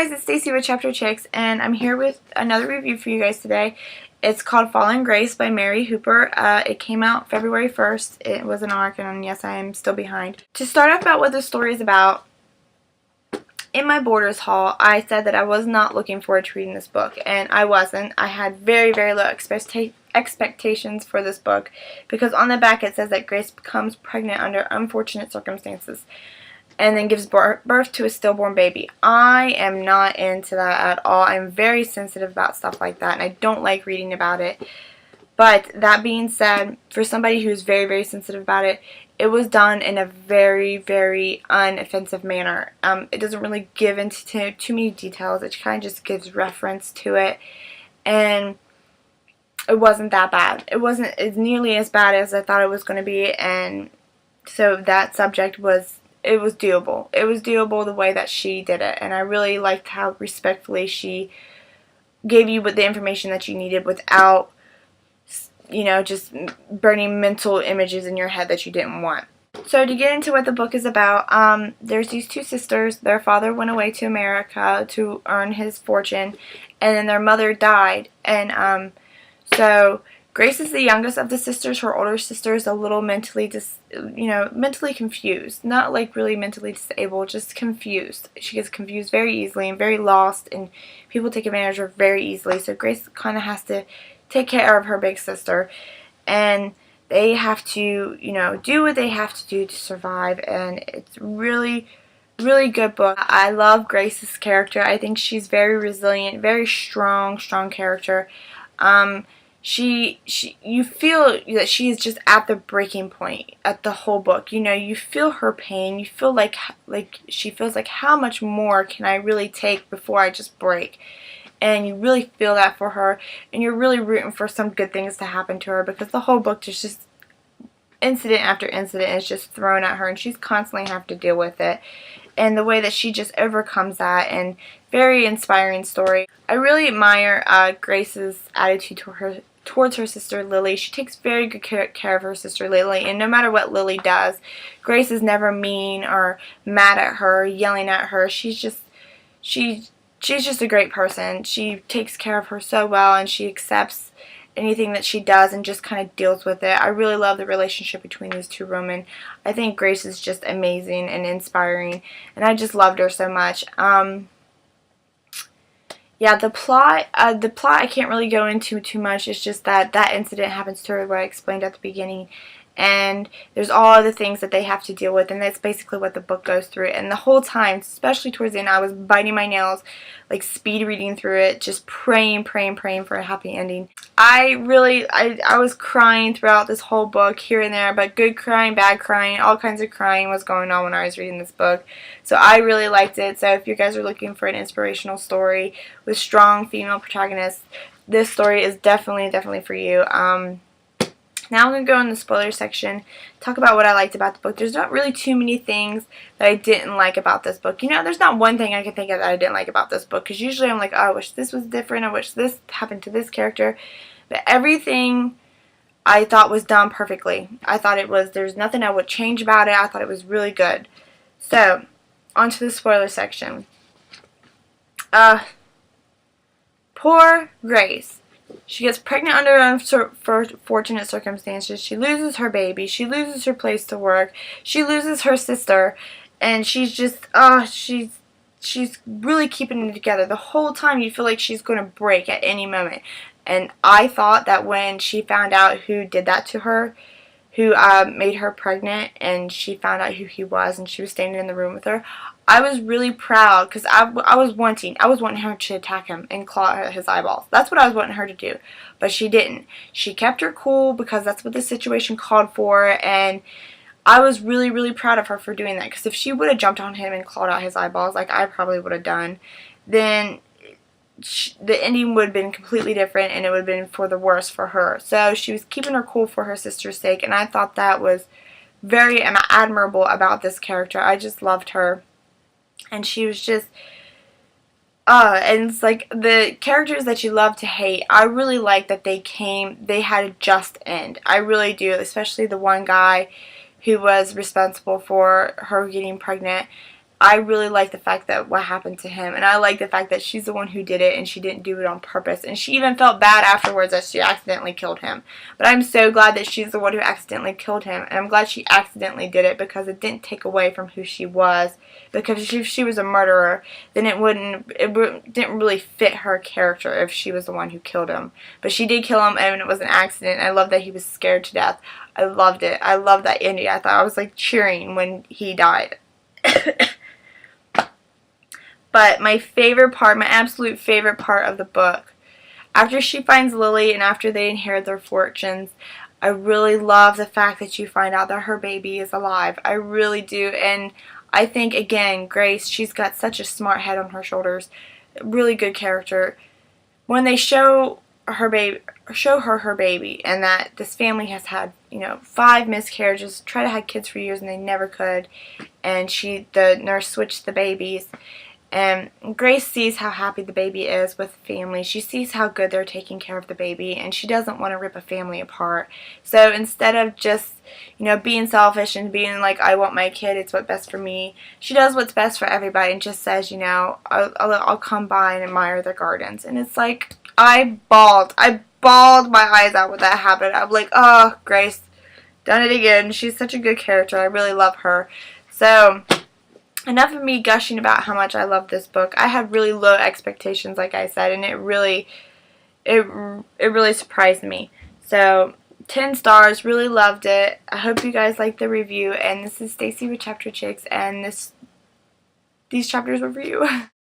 guys, it's Stacy with Chapter Chicks, and I'm here with another review for you guys today. It's called Fallen Grace by Mary Hooper. It came out February 1st. It was an arc, and yes, I am still behind. To start off about what the story is about, in my Borders haul, I said that I was not looking forward to reading this book, and I wasn't. I had very, very low expectations for this book, because on the back it says that Grace becomes pregnant under unfortunate circumstances and then gives birth to a stillborn baby. I am not into that at all. I'm very sensitive about stuff like that, and I don't like reading about it. But that being said, for somebody who's very, very sensitive about it, it was done in a very, very unoffensive manner. It doesn't really give into too many details. It kind of just gives reference to it, and it wasn't that bad. It wasn't as nearly as bad as I thought it was going to be, and so that subject was... It was doable. It was doable the way that she did it, and I really liked how respectfully she gave you the information that you needed without, you know, just burning mental images in your head that you didn't want. So to get into what the book is about, there's these two sisters. Their father went away to America to earn his fortune, and then their mother died, and so Grace is the youngest of the sisters. Her older sister is a little mentally confused. Not like really mentally disabled, just confused. She gets confused very easily and very lost, and people take advantage of her very easily. So Grace kind of has to take care of her big sister, and they have to, do what they have to do to survive, and it's really, really good book. I love Grace's character. I think she's very resilient, very strong character. You feel that she is just at the breaking point at the whole book. You feel her pain. You feel like she feels like, how much more can I really take before I just break? And you really feel that for her, and you're really rooting for some good things to happen to her, because the whole book is just incident after incident is just thrown at her, and she's constantly have to deal with it. And the way that she just overcomes that, and very inspiring story. I really admire Grace's attitude towards her sister Lily. She takes very good care of her sister Lily, and no matter what Lily does, Grace is never mean or mad at her, yelling at her. She's just a great person. She takes care of her so well, and she accepts anything that she does and just kind of deals with it. I really love the relationship between these two women. I think Grace is just amazing and inspiring, and I just loved her so much. Yeah, the plot I can't really go into too much. It's just that incident happens to her, what I explained at the beginning, and there's all the things that they have to deal with, and that's basically what the book goes through. And the whole time, especially towards the end, I was biting my nails, like speed reading through it, just praying for a happy ending. I was crying throughout this whole book, here and there, but good crying, bad crying, all kinds of crying was going on when I was reading this book. So I really liked it. So if you guys are looking for an inspirational story with strong female protagonists, this story is definitely for you. Now I'm going to go in the spoiler section, talk about what I liked about the book. There's not really too many things that I didn't like about this book. There's not one thing I can think of that I didn't like about this book, because usually I'm like, oh, I wish this was different, I wish this happened to this character. But everything I thought was done perfectly. I thought there's nothing I would change about it. I thought it was really good. So, onto the spoiler section. Poor Grace. She gets pregnant under unfortunate circumstances. She loses her baby. She loses her place to work. She loses her sister. And she's just, she's really keeping it together. The whole time you feel like she's going to break at any moment. And I thought that when she found out who did that to her, who made her pregnant, and she found out who he was, and she was standing in the room with her, I was really proud, because I was wanting her to attack him and claw his eyeballs. That's what I was wanting her to do, but she didn't. She kept her cool, because that's what the situation called for, and I was really, really proud of her for doing that, because if she would have jumped on him and clawed out his eyeballs, like I probably would have done, then the ending would have been completely different, and it would have been for the worse for her. So she was keeping her cool for her sister's sake, and I thought that was very admirable about this character. I just loved her. And she was just, and it's like the characters that you love to hate, I really like that they had a just end. I really do, especially the one guy who was responsible for her getting pregnant. I really like the fact that what happened to him, and I like the fact that she's the one who did it and she didn't do it on purpose, and she even felt bad afterwards that she accidentally killed him. But I'm so glad that she's the one who accidentally killed him, and I'm glad she accidentally did it because it didn't take away from who she was. Because if she was a murderer, then it didn't really fit her character if she was the one who killed him. But she did kill him, and it was an accident. I love that he was scared to death. I loved it. I loved that ending. I thought I was like cheering when he died. But my favorite part, my absolute favorite part of the book, after she finds Lily and after they inherit their fortunes, I really love the fact that you find out that her baby is alive. I really do. And I think, again, Grace, she's got such a smart head on her shoulders. Really good character. When they show her her baby, and that this family has had, 5 miscarriages, tried to have kids for years and they never could, and the nurse switched the babies, and Grace sees how happy the baby is with the family. She sees how good they're taking care of the baby, and she doesn't want to rip a family apart. So instead of just, being selfish and being like, I want my kid, it's what's best for me, she does what's best for everybody and just says, I'll come by and admire their gardens. And it's like, I bawled my eyes out when that happened. I'm like, oh, Grace, done it again. She's such a good character. I really love her. So enough of me gushing about how much I love this book. I had really low expectations, like I said, and it really surprised me. So 10 stars, really loved it. I hope you guys liked the review, and this is Stacy with Chapter Chicks, and these chapters were for you.